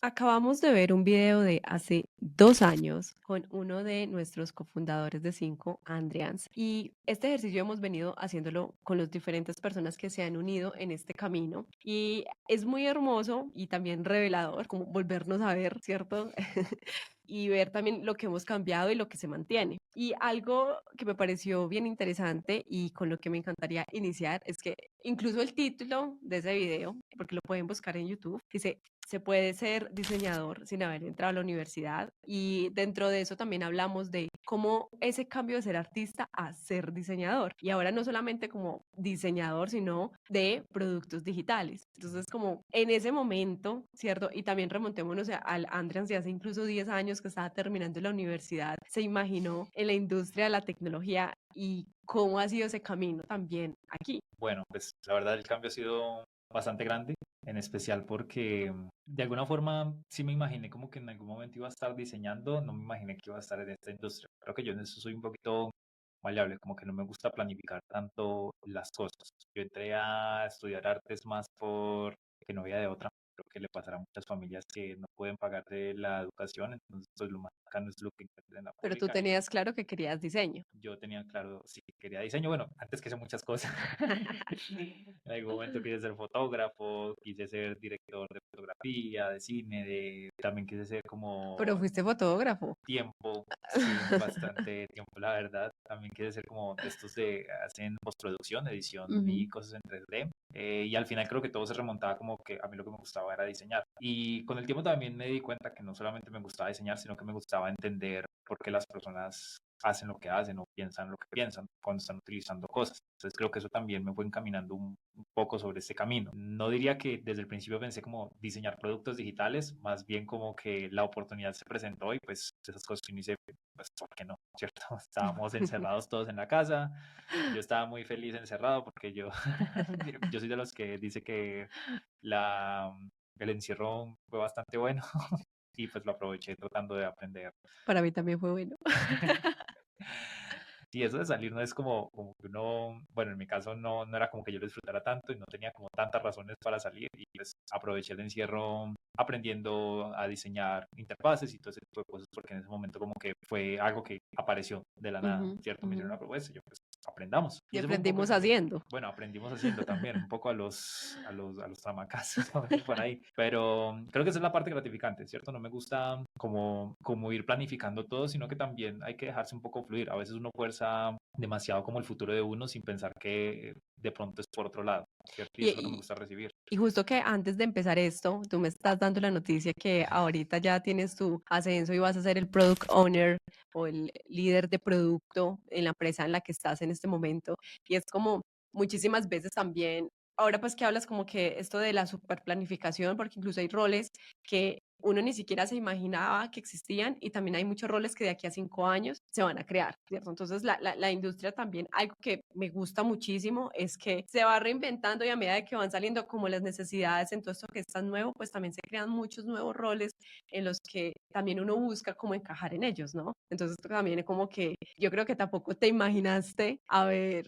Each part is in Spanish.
Acabamos de ver un video de hace 2 años con uno de nuestros cofundadores de Cinco, Andreans, y este ejercicio hemos venido haciéndolo con las diferentes personas que se han unido en este camino y es muy hermoso y también revelador como volvernos a ver, ¿cierto? Y ver también lo que hemos cambiado y lo que se mantiene. Y algo que me pareció bien interesante y con lo que me encantaría iniciar es que incluso el título de ese video, porque lo pueden buscar en YouTube, dice se puede ser diseñador sin haber entrado a la universidad y dentro de eso también hablamos de cómo ese cambio de ser artista a ser diseñador y ahora no solamente como diseñador sino de productos digitales. Entonces como en ese momento, ¿cierto? Y también remontémonos al Andreas de hace incluso 10 años que estaba terminando la universidad, se imaginó en la industria de la tecnología y cómo ha sido ese camino también aquí. Bueno, pues la verdad el cambio ha sido bastante grande, en especial porque de alguna forma sí me imaginé como que en algún momento iba a estar diseñando, no me imaginé que iba a estar en esta industria. Creo que yo en eso soy un poquito maleable, como que no me gusta planificar tanto las cosas. Yo entré a estudiar artes más por que no había de otra. Creo que le pasará a muchas familias que no pueden pagar de la educación, entonces pues lo más cercano es lo que encuentren en la Pero tú pública y tenías claro que querías diseño. yo tenía claro si quería diseño. Bueno, antes que hice muchas cosas. En algún momento quise ser fotógrafo, quise ser director de fotografía, de cine, también quise ser Pero como fuiste fotógrafo. tiempo, sí, bastante tiempo, la verdad. También quise ser como de estos de hacen postproducción, edición y Ujú. cosas en 3D. Y al final creo que todo se remontaba como que a mí lo que me gustaba era diseñar. Y con el tiempo también me di cuenta que no solamente me gustaba diseñar, sino que me gustaba entender por qué las personas hacen lo que hacen o piensan lo que piensan cuando están utilizando cosas. Entonces creo que eso también me fue encaminando un poco sobre este camino. No diría que desde el principio pensé como diseñar productos digitales, más bien como que la oportunidad se presentó y pues esas cosas que uno dice, pues ¿por qué no? ¿Cierto? Estábamos encerrados todos en la casa. Yo estaba muy feliz encerrado porque yo, yo soy de los que dice que la, el encierro fue bastante bueno y pues lo aproveché tratando de aprender. Para mí también fue bueno. Sí, eso de salir no es como que uno, bueno, en mi caso no era como que yo lo disfrutara tanto y no tenía como tantas razones para salir y pues aproveché el encierro aprendiendo a diseñar interfaces y todo ese tipo de cosas porque en ese momento como que fue algo que apareció de la nada, Ujú, ¿cierto? Me hicieron ujú. una propuesta y yo pues aprendamos. Y Y ese fue un poco el aprendimos camino. haciendo. Bueno, aprendimos haciendo también, un poco a los tramacazos por ahí, pero creo que esa es la parte gratificante, ¿cierto? No me gusta como ir planificando todo, sino que también hay que dejarse un poco fluir. A veces uno fuerza demasiado como el futuro de uno sin pensar que de pronto es por otro lado, ¿cierto? Y Y, eso es lo que me y- gusta recibir. y justo que antes de empezar esto, tú me estás dando la noticia que ahorita ya tienes tu ascenso y vas a ser el product owner o el líder de producto en la empresa en la que estás en este momento. Y es como muchísimas veces también, ahora pues que hablas como que esto de la superplanificación, porque incluso hay roles que uno ni siquiera se imaginaba que existían y también hay muchos roles que de aquí a 5 años se van a crear, ¿cierto? Entonces la industria también, algo que me gusta muchísimo es que se va reinventando y a medida de que van saliendo como las necesidades en todo esto que está nuevo, pues también se crean muchos nuevos roles en los que también uno busca cómo encajar en ellos, ¿no? Entonces también es como que yo creo que tampoco te imaginaste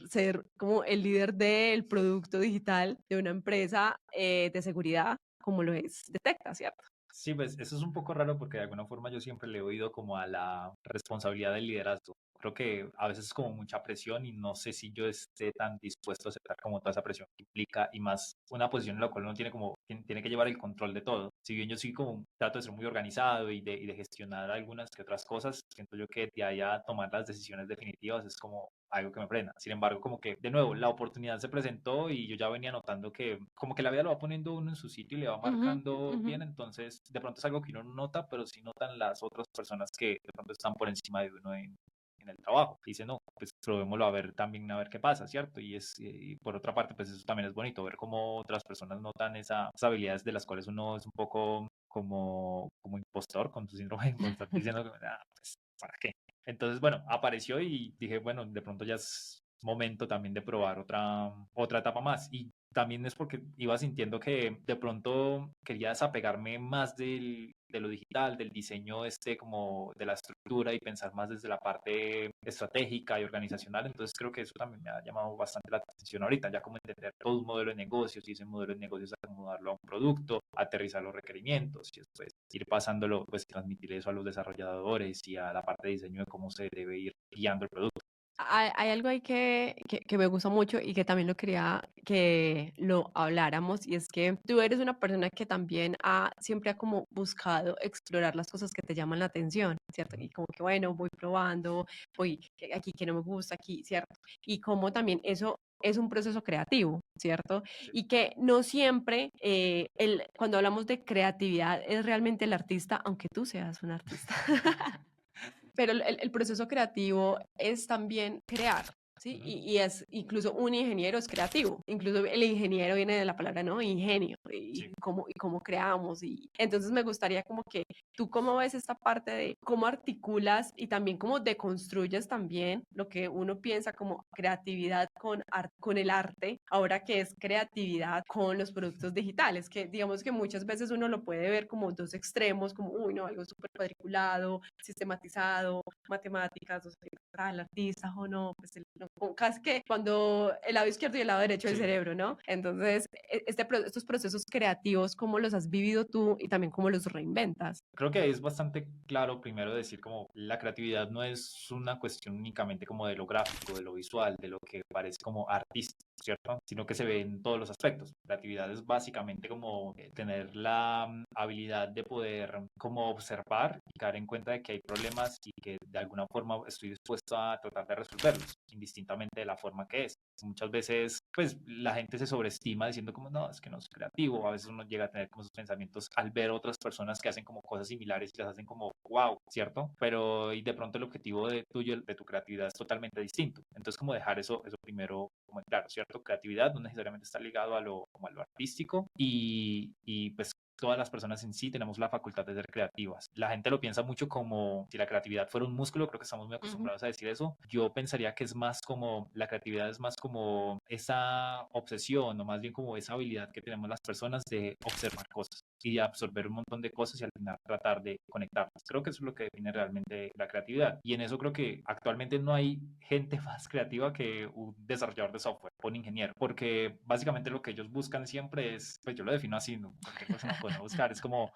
ser como el líder del producto digital de una empresa de seguridad como lo es Detecta, ¿cierto? Sí, pues eso es un poco raro porque de alguna forma yo siempre le he oído como a la responsabilidad del liderazgo. Creo que a veces es como mucha presión y no sé si yo esté tan dispuesto a aceptar como toda esa presión que implica y más una posición en la cual uno tiene como, tiene que llevar el control de todo. Si bien yo sí como trato de ser muy organizado y de gestionar algunas que otras cosas, siento yo que de ahí a tomar las decisiones definitivas es como algo que me frena. Sin embargo, como que de nuevo la oportunidad se presentó y yo ya venía notando que como que la vida lo va poniendo uno en su sitio y le va Uh -huh, marcando uh -huh. bien, entonces de pronto es algo que uno no nota, pero sí notan las otras personas que de pronto están por encima de uno en el trabajo. Dice, no, pues probémoslo a ver también, a ver qué pasa, ¿cierto? Y por otra parte, pues eso también es bonito, ver cómo otras personas notan esas habilidades de las cuales uno es un poco como impostor, con su síndrome de impostor, diciendo, ah, pues, ¿para qué? Entonces, bueno, apareció y dije, bueno, de pronto ya momento también de probar otra etapa más. Y también es porque iba sintiendo que de pronto quería desapegarme más de lo digital, del diseño como de la estructura y pensar más desde la parte estratégica y organizacional. Entonces creo que eso también me ha llamado bastante la atención ahorita, ya como entender todo un modelo de negocios y ese modelo de negocios acomodarlo a un producto, aterrizar los requerimientos y después ir pasándolo, pues transmitir eso a los desarrolladores y a la parte de diseño de cómo se debe ir guiando el producto. Hay algo ahí que me gusta mucho y que también lo quería que lo habláramos, y es que tú eres una persona que también siempre ha como buscado explorar las cosas que te llaman la atención, ¿cierto? Y como que, bueno, voy probando, voy aquí que no me gusta, aquí, ¿cierto? Y como también eso es un proceso creativo, ¿cierto? Sí. Y que no siempre, cuando hablamos de creatividad, es realmente el artista, aunque tú seas un artista. Pero el proceso creativo es también crear, ¿sí? Ujú. Y es incluso un ingeniero es creativo, incluso el ingeniero viene de la palabra, ¿no? Ingenio, Sí. y cómo creamos. Y entonces me gustaría como que tú cómo ves esta parte de cómo articulas y también cómo deconstruyes también lo que uno piensa como creatividad con el arte, ahora que es creatividad con los productos digitales, que digamos que muchas veces uno lo puede ver como dos extremos, como, uy, no, algo súper cuadriculado, sistematizado, matemáticas, o sea, el artista o no, pues casi que cuando el lado izquierdo y el lado derecho del Sí. cerebro, ¿no? Entonces, estos procesos creativos, ¿cómo los has vivido tú y también cómo los reinventas? Creo que es bastante claro primero decir como la creatividad no es una cuestión únicamente como de lo gráfico, de lo visual, de lo que parece como artístico, ¿cierto? Sino que se ve en todos los aspectos. Creatividad es básicamente como tener la habilidad de poder como observar y caer en cuenta de que hay problemas y que de alguna forma estoy dispuesto a tratar de resolverlos, indistintamente de la forma que es. Muchas veces, pues, la gente se sobreestima diciendo como, no, es que no es creativo. A veces uno llega a tener como esos pensamientos al ver otras personas que hacen como cosas similares y las hacen como, wow, ¿cierto? Pero, y de pronto el objetivo tuyo, de tu creatividad es totalmente distinto. Entonces, como dejar eso primero como en claro, ¿cierto? Creatividad no necesariamente está ligado como a lo artístico y pues todas las personas en sí tenemos la facultad de ser creativas. La gente lo piensa mucho como si la creatividad fuera un músculo, creo que estamos muy Ujú. acostumbrados a decir eso. Yo pensaría que es más como, la creatividad es más como esa obsesión o más bien como esa habilidad que tenemos las personas de observar cosas y de absorber un montón de cosas y al final tratar de conectarlas. Creo que eso es lo que define realmente la creatividad. Y en eso creo que actualmente no hay gente más creativa que un desarrollador de software o un ingeniero, porque básicamente lo que ellos buscan siempre es, pues yo lo defino así, ¿no? Cualquier persona puede buscar, es como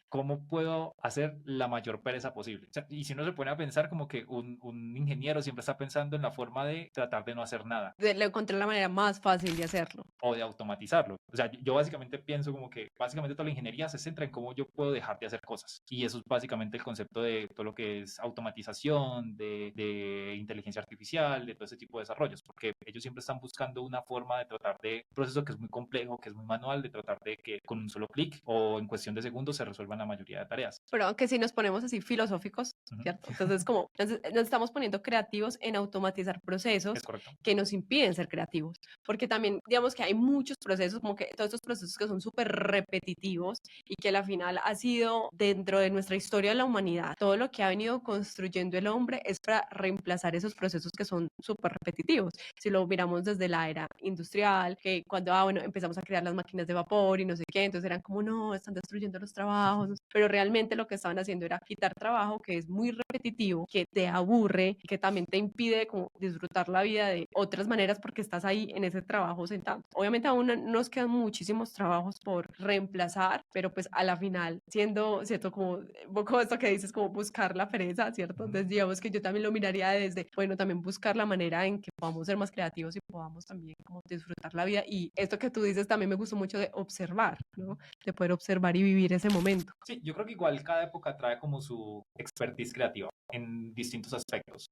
¿cómo puedo hacer la mayor pereza posible? O sea, y si uno se pone a pensar como que un ingeniero siempre está pensando en la forma de tratar de no hacer nada Le encontré la manera más fácil de hacerlo. o de automatizarlo. O sea, yo básicamente pienso como que básicamente toda la ingeniería se centra en cómo yo puedo dejar de hacer cosas. Y eso es básicamente el concepto de todo lo que es automatización, de inteligencia artificial, de todo ese tipo de desarrollos, porque ellos siempre están buscando una forma de tratar de un proceso que es muy complejo, que es muy manual, de tratar de que con un solo clic o en cuestión de segundos se resuelvan la mayoría de tareas. Pero aunque si nos ponemos así filosóficos, Ujú. ¿cierto? Entonces, como nos estamos poniendo creativos en automatizar procesos Es correcto. que nos impiden ser creativos, porque también, digamos que hay muchos procesos, como que todos estos procesos que son súper repetitivos y que al final ha sido dentro de nuestra historia de la humanidad, todo lo que ha venido construyendo el hombre es para reemplazar esos procesos que son súper repetitivos. Si lo miramos desde la era industrial, que cuando bueno, empezamos a crear las máquinas de vapor y no sé qué, entonces eran como, no, están destruyendo los trabajos, pero realmente lo que estaban haciendo era quitar trabajo que es muy repetitivo, que te aburre, que también te impide como disfrutar la vida de otras maneras porque estás ahí en ese trabajo sentado. Obviamente aún nos quedan muchísimos trabajos por reemplazar, pero pues a la final, siendo, ¿cierto? Como un poco esto que dices, como buscar la pereza, ¿cierto? Ujú. Entonces digamos que yo también lo miraría desde, bueno, también buscar la manera en que podamos ser más creativos y podamos también como disfrutar la vida. Y esto que tú dices también me gustó mucho de observar, ¿no? De poder observar y vivir ese momento. Sí, yo creo que igual cada época trae como su expertise creativa en distintos aspectos.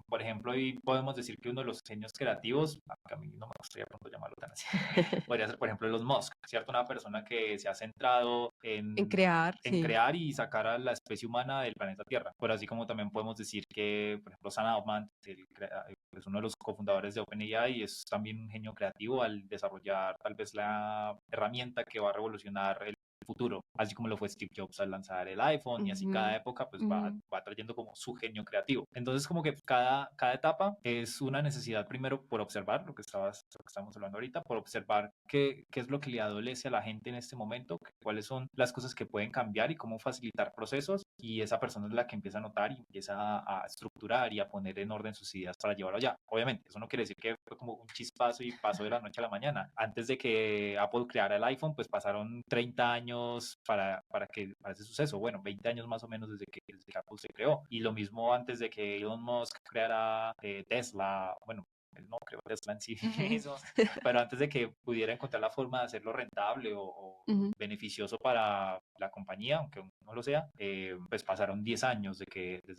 Por ejemplo, hoy podemos decir que uno de los genios creativos, aunque a mí no me gustaría pronto llamarlo tan así, podría ser, por ejemplo, Elon Musk, ¿cierto? Una persona que se ha centrado En crear, en sí. crear y sacar a la especie humana del planeta Tierra. Pero así como también podemos decir que, por ejemplo, Sam Altman, es uno de los cofundadores de OpenAI y es también un genio creativo al desarrollar tal vez la herramienta que va a revolucionar el futuro, así como lo fue Steve Jobs al lanzar el iPhone, y así Ujú, cada época pues ujú, va trayendo como su genio creativo. Entonces como que cada etapa es una necesidad primero por observar lo que estamos hablando ahorita, por observar qué es lo que le adolece a la gente en este momento, cuáles son las cosas que pueden cambiar y cómo facilitar procesos, y esa persona es la que empieza a notar y empieza a estructurar y a poner en orden sus ideas para llevarlo allá. Obviamente, eso no quiere decir que fue como un chispazo y pasó de la noche a la mañana. Antes de que Apple creara el iPhone, pues pasaron 30 años para ese suceso. Bueno, 20 años más o menos desde que Apple se creó. Y lo mismo antes de que Elon Musk creara Tesla. Bueno, él no creó Tesla en sí ujú, mismo, pero antes de que pudiera encontrar la forma de hacerlo rentable o ujú, beneficioso para la compañía, aunque no lo sea, pues pasaron 10 años desde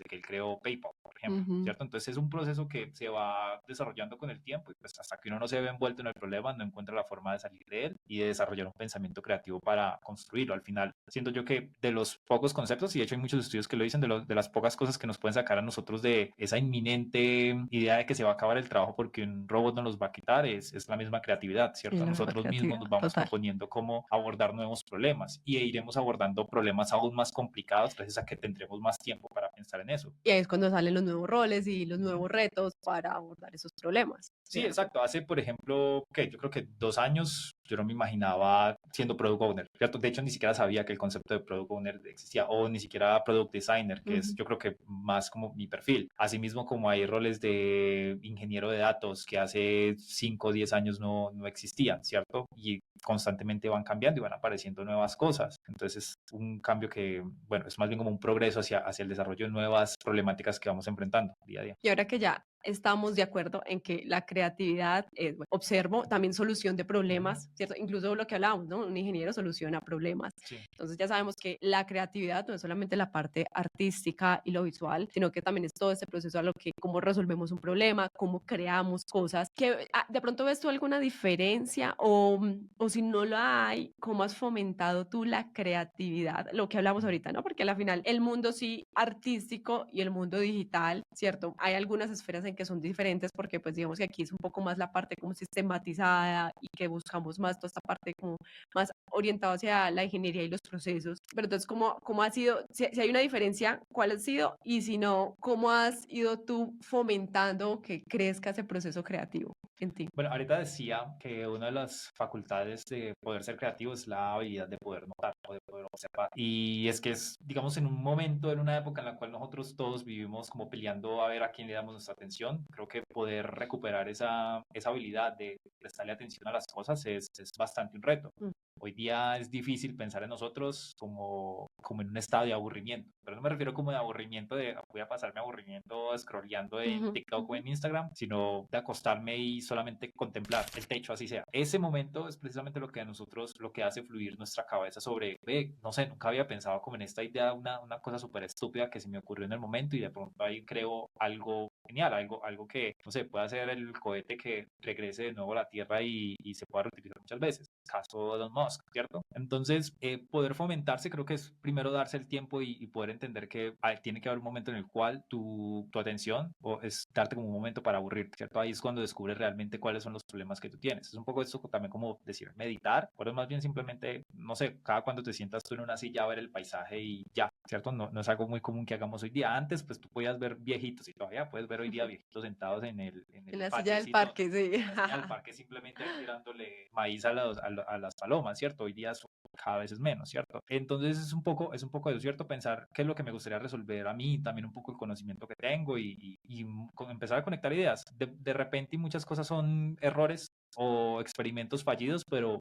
que él creó PayPal, por ejemplo, ujú. ¿cierto? Entonces es un proceso que se va desarrollando con el tiempo, y pues hasta que uno no se ve envuelto en el problema, no encuentra la forma de salir de él y de desarrollar un pensamiento creativo para construirlo. Al final, siento yo que de los pocos conceptos, y de hecho hay muchos estudios que lo dicen, de las pocas cosas que nos pueden sacar a nosotros de esa inminente idea de que se va a acabar el trabajo porque un robot nos los va a quitar, es la misma creatividad, Es ¿cierto? la misma Nosotros mismos nos creatividad, vamos total. proponiendo cómo abordar nuevos problemas, y iremos abordando problemas aún más complicados gracias a que tendremos más tiempo para pensar en eso. Y ahí es cuando salen los nuevos roles y los nuevos retos para abordar esos problemas, Sí, ¿cierto? exacto. Hace, por ejemplo, que yo creo que 2 años yo no me imaginaba siendo product owner, ¿cierto? De hecho, ni siquiera sabía que el concepto de product owner existía, o ni siquiera product designer, que es Ujú. yo creo que más como mi perfil. Asimismo, como hay roles de ingeniero de datos que hace 5 o 10 años no existían, ¿cierto? Y constantemente van cambiando y van apareciendo nuevas cosas. Entonces, es un cambio que, bueno, es más bien como un progreso hacia el desarrollo de nuevas problemáticas que vamos enfrentando día a día. Y ahora que ya estamos de acuerdo en que la creatividad es, bueno, observo también solución de Ujú. problemas, ¿cierto? Incluso lo que hablábamos, ¿no? Un ingeniero soluciona problemas. Sí. Entonces ya sabemos que la creatividad no es solamente la parte artística y lo visual, sino que también es todo ese proceso a lo que cómo resolvemos un problema, cómo creamos cosas. Que de pronto ves tú alguna diferencia o si no la hay, cómo has fomentado tú la creatividad, lo que hablamos ahorita, ¿no? Porque al final el mundo sí artístico y el mundo digital, ¿cierto? Hay algunas esferas en que son diferentes porque pues digamos que aquí es un poco más la parte como sistematizada y que buscamos más toda esta parte como más orientado hacia la ingeniería y los procesos. Pero entonces, ¿cómo ha sido? Si hay una diferencia, ¿cuál ha sido? Y si no, ¿cómo has ido tú fomentando que crezca ese proceso creativo en ti? Bueno, ahorita decía que una de las facultades de poder ser creativo es la habilidad de poder notar o de poder observar. Y es que es, digamos, en un momento, en una época en la cual nosotros todos vivimos como peleando a ver a quién le damos nuestra atención, creo que poder recuperar esa habilidad de prestarle atención a las cosas es bastante un reto. Mm. Hoy día es difícil pensar en nosotros como en un estado de aburrimiento, pero no me refiero como de aburrimiento de voy a pasarme aburrimiento scrolleando en Ujú, TikTok o ujú. en Instagram, sino de acostarme y solamente contemplar el techo, así sea. Ese momento es precisamente lo que a nosotros, lo que hace fluir nuestra cabeza sobre, ve, no sé, nunca había pensado como en esta idea, una cosa súper estúpida que se me ocurrió en el momento, y de pronto ahí creo algo genial, algo que, no sé, puede hacer el cohete que regrese de nuevo a la Tierra y se pueda reutilizar muchas veces. Caso de Elon Musk, ¿cierto? Entonces, poder fomentarse creo que es primero darse el tiempo y poder entender que tiene que haber un momento en el cual tu atención o es darte como un momento para aburrir, ¿cierto? Ahí es cuando descubres realmente cuáles son los problemas que tú tienes. Es un poco esto también como decir meditar, pero es más bien simplemente, no sé, cada cuando te sientas tú en una silla a ver el paisaje y ya, ¿cierto? No es algo muy común que hagamos hoy día. Antes, pues tú podías ver viejitos, y todavía puedes ver hoy día viejitos sentados en En el la silla del patiecito, parque, sí. en la silla del parque, simplemente ahí tirándole maíz a las palomas, ¿cierto? Hoy día eso cada vez es menos, ¿cierto? Entonces es un poco de cierto pensar qué es lo que me gustaría resolver a mí, también un poco el conocimiento que tengo, empezar a conectar ideas. De repente muchas cosas son errores o experimentos fallidos, pero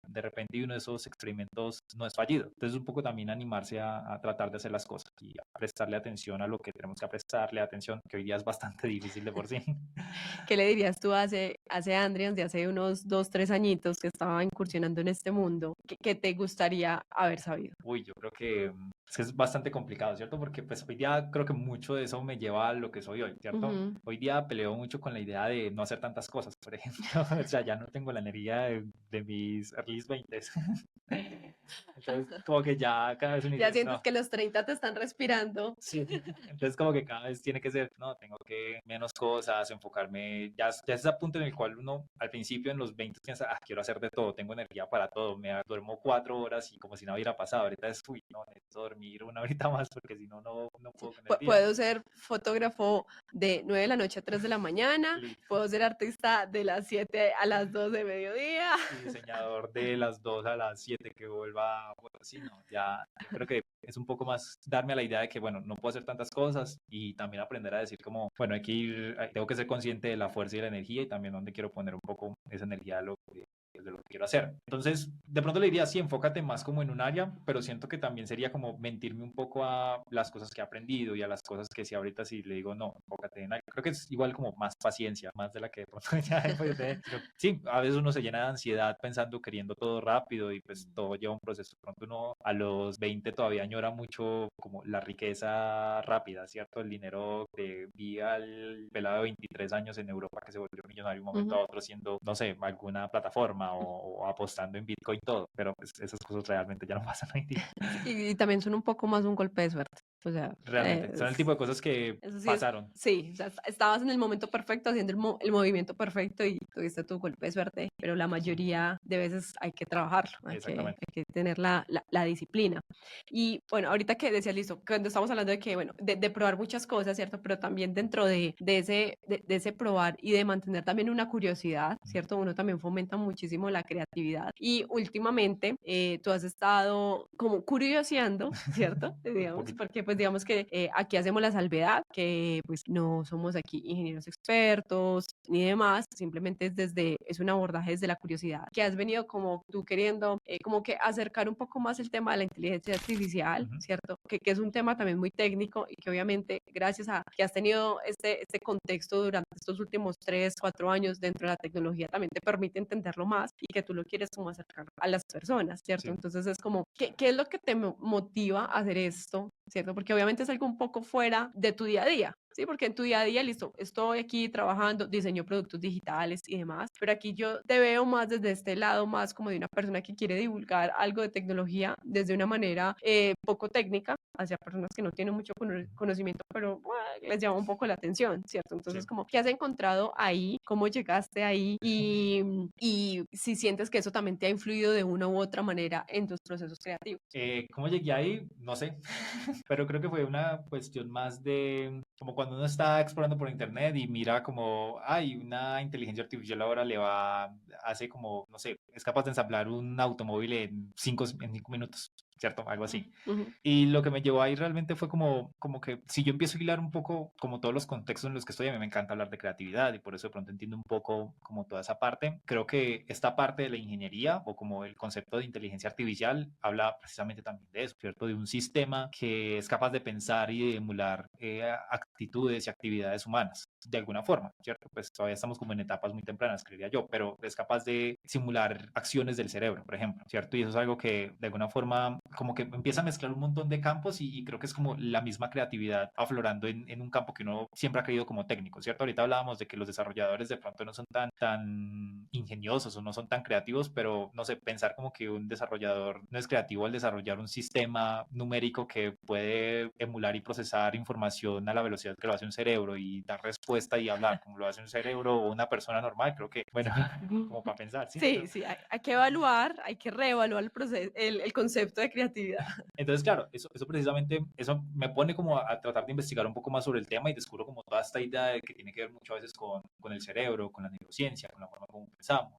de repente uno de esos experimentos no es fallido. Entonces un poco también animarse a tratar de hacer las cosas y a prestarle atención a lo que tenemos que prestarle atención, que hoy día es bastante difícil de por sí. ¿Qué le dirías tú hace Andrians de hace unos 2, 3 añitos que estaba incursionando en este mundo? ¿Qué te gustaría haber sabido? Uy, yo creo que es bastante complicado, ¿cierto? Porque pues hoy día creo que mucho de eso me lleva a lo que soy hoy, ¿cierto? Ujú. Hoy día peleo mucho con la idea de no hacer tantas cosas, por ejemplo. O sea, ya no tengo la energía de mi early 20. Entonces, como que ya cada vez uno Ya dice, sientes no, que los 30 te están respirando. sí, entonces como que cada vez tiene que ser, no, tengo que menos cosas, enfocarme, ya es a punto en el cual uno al principio en los 20 piensa, ah, quiero hacer de todo, tengo energía para todo, duermo 4 horas y como si no hubiera pasado, ahorita es, uy, no, necesito dormir una horita más porque si no, no puedo con el día. Puedo ser fotógrafo de 9 de la noche a 3 de la mañana, Listo. puedo ser artista de las 7 a las 2 de mediodía. Y diseñador de las 2 a las 7 que vuelva, bueno, sí, no, ya, yo creo que es un poco más darme a la idea de que, bueno, no puedo hacer tantas cosas y también aprender a decir como, bueno, hay que ir, tengo que ser consciente de la fuerza y la energía y también dónde quiero poner un poco esa energía de lo que quiero hacer. Entonces, de pronto le diría, sí, enfócate más como en un área, pero siento que también sería como mentirme un poco a las cosas que he aprendido y a las cosas que si ahorita sí le digo, no, enfócate en algo. Creo que es igual como más paciencia, más de la que de pronto ya después sí, a veces uno se llena de ansiedad pensando, queriendo todo rápido y pues todo lleva un proceso. De pronto uno a los 20 todavía añora mucho como la riqueza rápida, ¿cierto? El dinero de vi al pelado de 23 años en Europa que se volvió millonario de un momento a otro siendo, no sé, alguna plataforma o apostando en Bitcoin todo, pero pues esas cosas realmente ya no pasan hoy en día. Y también son un poco más un golpe de suerte. O sea, Realmente, son el tipo de cosas que eso sí es, pasaron. sí, o sea, estabas en el momento perfecto, haciendo el movimiento perfecto y tuviste tu golpe de suerte, pero la mayoría de veces hay que trabajarlo, hay Exactamente. que tener la disciplina. Y bueno, ahorita que decías, listo, cuando estamos hablando de que, bueno, de probar muchas cosas, ¿cierto? Pero también dentro de ese probar y de mantener también una curiosidad, ¿cierto? Uno también fomenta muchísimo la creatividad. Y últimamente tú has estado como curioseando, ¿cierto? Un Digamos, poquito. porque pues digamos que aquí hacemos la salvedad, que pues no somos aquí ingenieros expertos ni demás, simplemente es un abordaje desde la curiosidad, que has venido como tú queriendo como que acercar un poco más el tema de la inteligencia artificial, ¿cierto? Que es un tema también muy técnico y que obviamente gracias a que has tenido este contexto durante estos últimos 3, 4 años dentro de la tecnología también te permite entenderlo más y que tú lo quieres como acercar a las personas, ¿cierto? Sí. Entonces es como, ¿qué es lo que te motiva a hacer esto? ¿Cierto? Porque obviamente es algo un poco fuera de tu día a día, ¿sí? Porque en tu día a día, listo, estoy aquí trabajando, diseño productos digitales y demás, pero aquí yo te veo más desde este lado, más como de una persona que quiere divulgar algo de tecnología desde una manera poco técnica hacia personas que no tienen mucho conocimiento, pero bueno, les llama un poco la atención, ¿cierto? Entonces, Sí. como, ¿qué has encontrado ahí? ¿Cómo llegaste ahí? Y si sientes que eso también te ha influido de una u otra manera en tus procesos creativos. ¿Cómo llegué ahí? No sé, pero creo que fue una cuestión más de como cuando uno está explorando por internet y mira como, hay una inteligencia artificial ahora hace como, no sé, es capaz de ensamblar un automóvil en 5 minutos, ¿cierto? Algo así. Uh -huh. Y lo que me llevó ahí realmente fue como que si yo empiezo a hilar un poco como todos los contextos en los que estoy, a mí me encanta hablar de creatividad y por eso de pronto entiendo un poco como toda esa parte. Creo que esta parte de la ingeniería o como el concepto de inteligencia artificial habla precisamente también de eso, ¿cierto? De un sistema que es capaz de pensar y de emular actitudes y actividades humanas de alguna forma, ¿cierto? Pues todavía estamos como en etapas muy tempranas, creería yo, pero es capaz de simular acciones del cerebro, por ejemplo, ¿cierto? Y eso es algo que de alguna forma como que empieza a mezclar un montón de campos y creo que es como la misma creatividad aflorando en un campo que uno siempre ha creído como técnico, ¿cierto? Ahorita hablábamos de que los desarrolladores de pronto no son tan ingeniosos o no son tan creativos, pero no sé, pensar como que un desarrollador no es creativo al desarrollar un sistema numérico que puede emular y procesar información a la velocidad que lo hace un cerebro y dar respuesta y hablar como lo hace un cerebro o una persona normal, creo que, bueno, como para pensar, ¿sí? Sí, sí, hay que evaluar, hay que reevaluar el proceso, el concepto de creatividad. Entonces, claro, eso precisamente, eso me pone como a tratar de investigar un poco más sobre el tema y descubro como toda esta idea de que tiene que ver mucho a veces con el cerebro, con la neurociencia, con la forma como pensamos,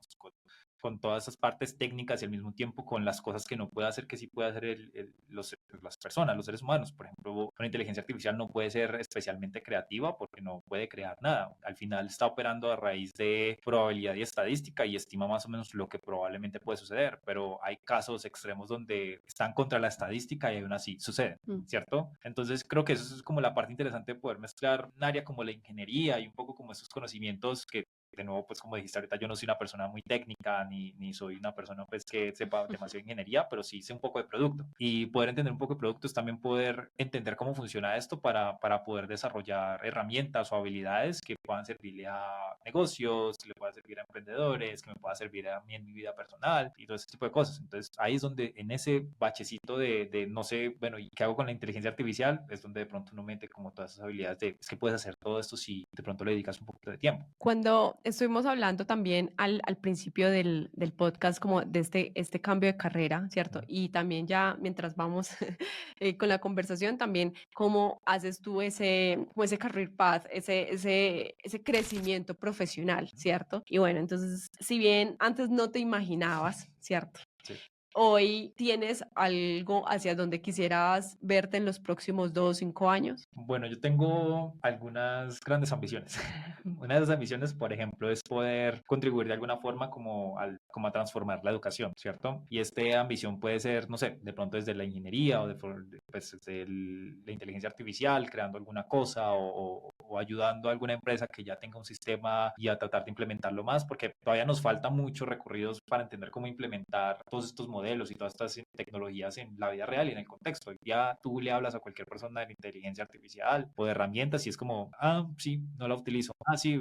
con todas esas partes técnicas y al mismo tiempo con las cosas que no puede hacer, que sí puede hacer las personas, los seres humanos. Por ejemplo, una inteligencia artificial no puede ser especialmente creativa porque no puede crear nada. Al final está operando a raíz de probabilidad y estadística y estima más o menos lo que probablemente puede suceder, pero hay casos extremos donde están contra la estadística y aún así suceden, ¿cierto? Entonces creo que eso es como la parte interesante de poder mezclar un área como la ingeniería y un poco como esos conocimientos que de nuevo, pues como dijiste ahorita, yo no soy una persona muy técnica, ni soy una persona pues que sepa demasiado de ingeniería, pero sí sé un poco de producto. Y poder entender un poco de producto es también poder entender cómo funciona esto para poder desarrollar herramientas o habilidades que puedan servirle a negocios, que le puedan servir a emprendedores, que me pueda servir a mí en mi vida personal y todo ese tipo de cosas. Entonces ahí es donde en ese bachecito de no sé, bueno, ¿y qué hago con la inteligencia artificial? Es donde de pronto uno mete como todas esas habilidades de, es que puedes hacer todo esto si de pronto le dedicas un poquito de tiempo. Cuando estuvimos hablando también al principio del podcast como de este cambio de carrera, ¿cierto? Y también ya mientras vamos con la conversación, también cómo haces tú como ese career path, ese crecimiento profesional, ¿cierto? Y bueno, entonces, si bien antes no te imaginabas, ¿cierto? Sí. Hoy tienes algo hacia donde quisieras verte en los próximos 2 o 5 años. Bueno, yo tengo algunas grandes ambiciones. Una de esas ambiciones, por ejemplo, es poder contribuir de alguna forma como a transformar la educación, ¿cierto? Y esta ambición puede ser, no sé, de pronto desde la ingeniería o pues, desde la inteligencia artificial, creando alguna cosa o ayudando a alguna empresa que ya tenga un sistema y a tratar de implementarlo más, porque todavía nos falta muchos recorridos para entender cómo implementar todos estos modelos y todas estas tecnologías en la vida real y en el contexto. Ya tú le hablas a cualquier persona de la inteligencia artificial o de herramientas y es como, ah, sí, no la utilizo. Ah, sí,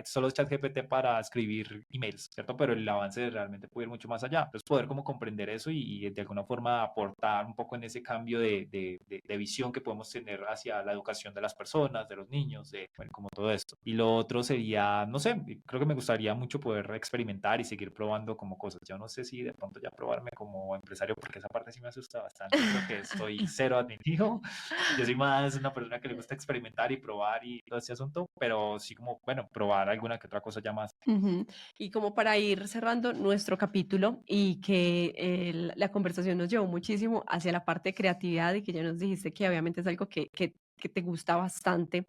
solo es ChatGPT para escribir emails, ¿cierto? Pero el avance realmente puede ir mucho más allá. Entonces, poder como comprender eso y de alguna forma aportar un poco en ese cambio de visión que podemos tener hacia la educación de las personas, de los niños, de, bueno, como todo esto. Y lo otro sería, no sé, creo que me gustaría mucho poder experimentar y seguir probando como cosas. Yo no sé si de pronto ya probarme como empresario, porque esa parte sí me asusta bastante. Creo que estoy cero admitido. Yo soy más una persona que le gusta experimentar y probar y todo ese asunto, pero sí como, bueno, probar alguna que otra cosa ya más. Ujú. Y como para ir cerrando nuestro capítulo y que la conversación nos llevó muchísimo hacia la parte de creatividad y que ya nos dijiste que obviamente es algo que te gusta bastante.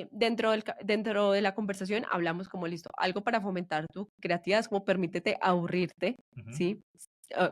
Dentro de la conversación hablamos como listo, algo para fomentar tu creatividad, es como permítete aburrirte, Ujú. ¿sí?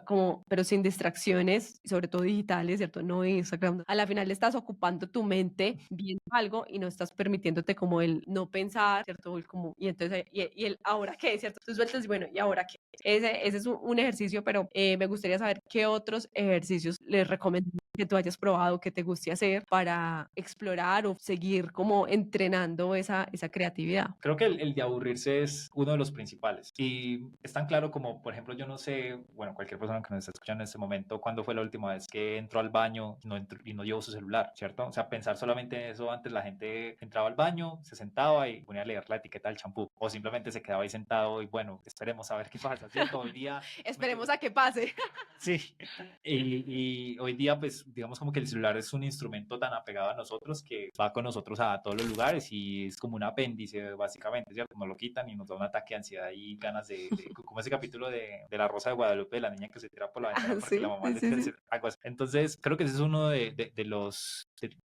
Como, pero sin distracciones, sobre todo digitales, ¿cierto? No Instagram. A la final estás ocupando tu mente viendo algo y no estás permitiéndote como el no pensar, ¿cierto? Y entonces, y el ahora qué, ¿cierto? Tú sueltas y bueno, ¿y ahora qué? Ese es un ejercicio, pero me gustaría saber qué otros ejercicios les recomiendo que tú hayas probado, que te guste hacer para explorar o seguir como entrenando esa creatividad. Creo que el de aburrirse es uno de los principales. Y es tan claro como, por ejemplo, yo no sé, bueno, cualquier persona que nos esté escuchando en este momento, cuándo fue la última vez que entró al baño y no llevó su celular, ¿cierto? O sea, pensar solamente en eso, antes la gente entraba al baño, se sentaba y ponía a leer la etiqueta del champú, o simplemente se quedaba ahí sentado y bueno, esperemos a ver qué pasa, ¿cierto? Hoy día Esperemos a que pase. sí, y hoy día, pues, digamos como que el celular es un instrumento tan apegado a nosotros que va con nosotros a todos los lugares y es como un apéndice, básicamente, ¿cierto? Nos lo quitan y nos da un ataque de ansiedad y ganas como ese capítulo de La Rosa de Guadalupe, de la niña que se tira por la ventana Ah, porque la sí, mamá le sí, tira sí. algo así. Entonces, creo que ese es uno de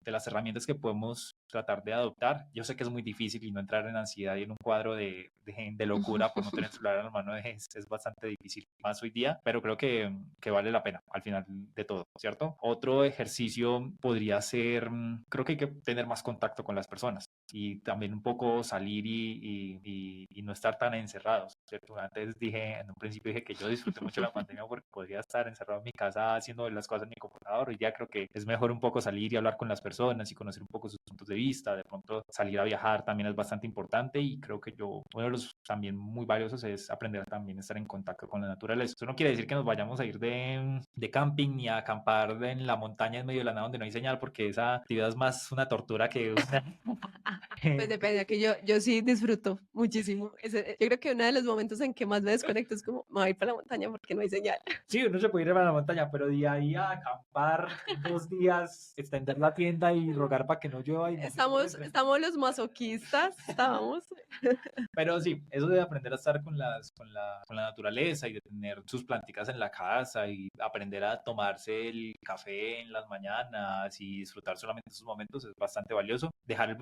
las herramientas que podemos tratar de adoptar. Yo sé que es muy difícil y no entrar en ansiedad y en un cuadro de locura por no tener el celular en la mano es bastante difícil, más hoy día, pero creo que vale la pena al final de todo, ¿cierto? Otro ejercicio podría ser, creo que hay que tener más contacto con las personas y también un poco salir y no estar tan encerrados, ¿cierto? Antes dije, en un principio dije que yo disfruté mucho la pandemia porque podría estar encerrado en mi casa haciendo las cosas en mi computador y ya creo que es mejor un poco salir y hablar con las personas y conocer un poco sus puntos de vista, de pronto salir a viajar también es bastante importante y creo que uno de los también muy valiosos es aprender también a estar en contacto con la naturaleza. Eso no quiere decir que nos vayamos a ir de camping ni a acampar en la montaña en medio de la nada donde no hay señal porque esa actividad es más una tortura que una... Pues depende, que yo sí disfruto muchísimo. Yo creo que uno de los momentos en que más me desconecto es como, me voy a ir para la montaña porque no hay señal. Sí, uno se puede ir a la montaña, pero de ahí a acampar 2 días, extender la tienda y rogar para que no llueva y no se encuentren. Estamos los masoquistas, estábamos. Pero sí, eso de aprender a estar con la naturaleza y de tener sus planticas en la casa y aprender a tomarse el café en las mañanas y disfrutar solamente esos momentos es bastante valioso. Dejar el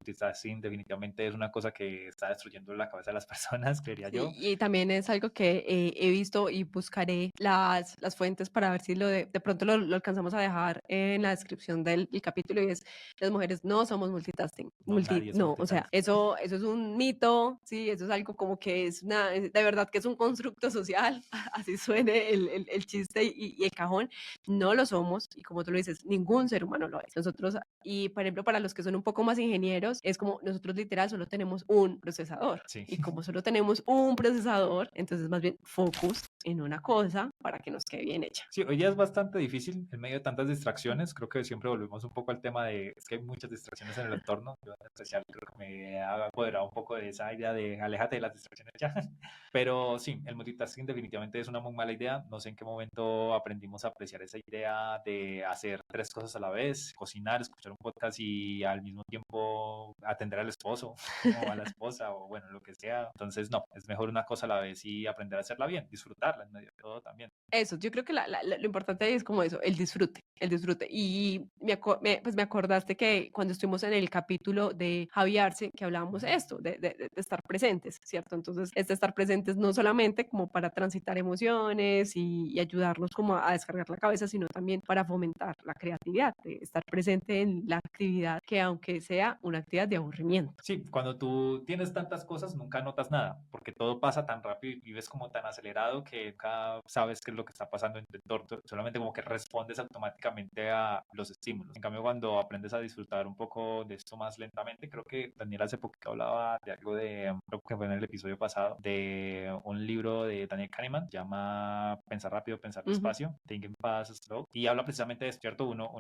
multitasking definitivamente es una cosa que está destruyendo la cabeza de las personas, creería yo. Y también es algo que he visto y buscaré las fuentes para ver si de pronto lo alcanzamos a dejar en la descripción del capítulo y es, las mujeres no somos multitasking, No, nadie es no, o sea, multitasking. eso es un mito, sí, eso es algo como que de verdad que es un constructo social, así suene el chiste y el cajón, no lo somos y como tú lo dices, ningún ser humano lo es. Nosotros, y por ejemplo, para los que son un poco más ingenieros, es como nosotros literal solo tenemos un procesador. Sí. Y como solo tenemos un procesador, entonces más bien focus en una cosa para que nos quede bien hecha. Sí, hoy día es bastante difícil en medio de tantas distracciones. Creo que siempre volvemos un poco al tema de es que hay muchas distracciones en el entorno. Yo en especial creo que me ha apoderado un poco de esa idea de aléjate de las distracciones ya. Pero sí, el multitasking definitivamente es una muy mala idea. No sé en qué momento aprendimos a apreciar esa idea de hacer tres cosas a la vez, cocinar, escuchar un podcast y al mismo tiempo atender al esposo o a la esposa o bueno, lo que sea. Entonces, no, es mejor una cosa a la vez y aprender a hacerla bien, disfrutarla en medio de todo también. Eso, yo creo que lo importante ahí es como eso, el disfrute, el disfrute. Y pues me acordaste que cuando estuvimos en el capítulo de Javi Arce, que hablábamos de esto, de estar presentes, ¿cierto? Entonces, este estar presentes no solamente como para transitar emociones y ayudarnos como a descargar la cabeza, sino también para fomentar la creatividad, de estar presente en la actividad que aunque sea una actividad de aburrimiento. Sí, cuando tú tienes tantas cosas nunca notas nada, porque todo pasa tan rápido y vives como tan acelerado que nunca sabes qué es lo que está pasando en tu entorno, solamente como que respondes automáticamente a los estímulos. En cambio, cuando aprendes a disfrutar un poco de esto más lentamente, creo que Daniel hace poco hablaba de algo creo que fue en el episodio pasado, de un libro de Daniel Kahneman, llama Pensar rápido, pensar despacio, Thinking Fast, Slow, y habla precisamente de esto, ¿cierto? Uno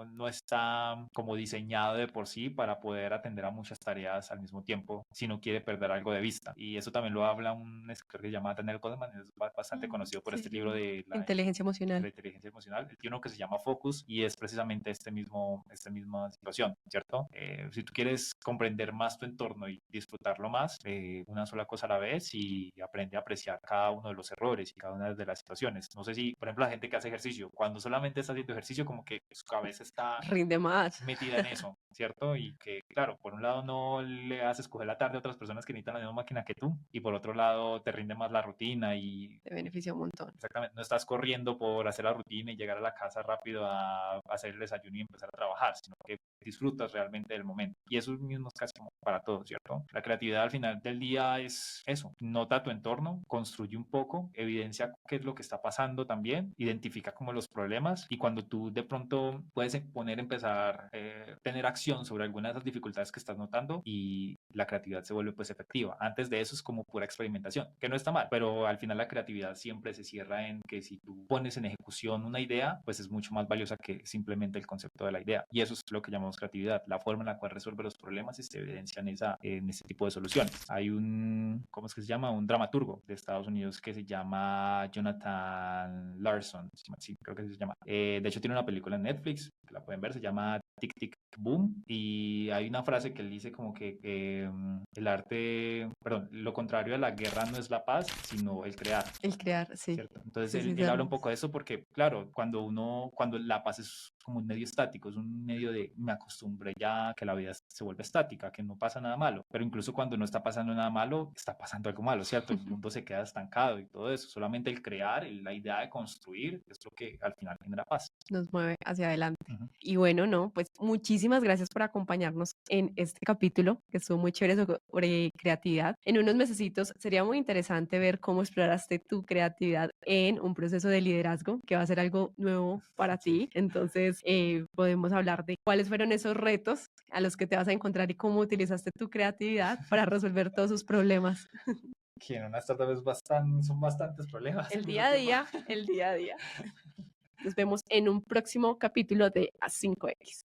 no está como diseñado de por sí para poder atender a muchas tareas al mismo tiempo si no quiere perder algo de vista. Y eso también lo habla un escritor que se llama Daniel Goleman, es bastante conocido por este libro de Inteligencia emocional. la inteligencia emocional. Él tiene uno que se llama Focus y es precisamente esta misma situación, ¿cierto? Si tú quieres comprender más tu entorno y disfrutarlo más, una sola cosa a la vez y aprende a apreciar cada uno de los errores y cada una de las situaciones. No sé si, por ejemplo, la gente que hace ejercicio, cuando solamente está haciendo ejercicio, como que su cabeza está Rinde más. metida en eso, ¿cierto? Y que, claro, por un lado no le haces coger la tarde a otras personas que necesitan la misma máquina que tú, y por otro lado te rinde más la rutina y Te beneficia un montón. exactamente, no estás corriendo por hacer la rutina y llegar a la casa rápido a hacer el desayuno y empezar a trabajar, sino que disfrutas realmente del momento. Y eso mismo es casi como para todos, ¿cierto? La creatividad al final del día es eso, nota tu entorno, construye un poco, evidencia qué es lo que está pasando también, identifica como los problemas y cuando tú de pronto puedes empezar a tener acción sobre algunas de esas dificultades que estás notando y la creatividad se vuelve pues efectiva. Antes de eso es como pura experimentación, que no está mal, pero al final la creatividad siempre se cierra en que si tú pones en ejecución una idea, pues es mucho más valiosa que simplemente el concepto de la idea. Y eso es lo que llamamos creatividad, la forma en la cual resuelve los problemas y se evidencia en ese tipo de soluciones. Hay ¿cómo es que se llama? Un dramaturgo de Estados Unidos que se llama Jonathan Larson, sí, creo que se llama. De hecho, tiene una película en Netflix, que la pueden ver, se llama Tic Tic Boom, y hay una frase que él dice como que el arte, perdón, lo contrario a la guerra no es la paz, sino el crear. El crear, sí. ¿Cierto? Entonces Sí, sí, él habla un poco de eso porque, claro, cuando la paz es como un medio estático, es un medio de me acostumbré ya que la vida se vuelve estática, que no pasa nada malo, pero incluso cuando no está pasando nada malo, está pasando algo malo, ¿cierto? El mundo se queda estancado y todo eso, solamente el crear, la idea de construir es lo que al final genera paz. Nos mueve hacia adelante. Ujú. Y bueno, no, pues muchísimas gracias por acompañarnos en este capítulo, que estuvo muy chévere sobre creatividad. En unos mesecitos sería muy interesante ver cómo exploraste tu creatividad en un proceso de liderazgo, que va a ser algo nuevo para Sí. ti. Entonces, podemos hablar de cuáles fueron esos retos a los que te vas a encontrar y cómo utilizaste tu creatividad para resolver todos sus problemas. Que en una startup son bastantes problemas al El mismo día a tiempo. día, el día a día. Nos vemos en un próximo capítulo de A5X.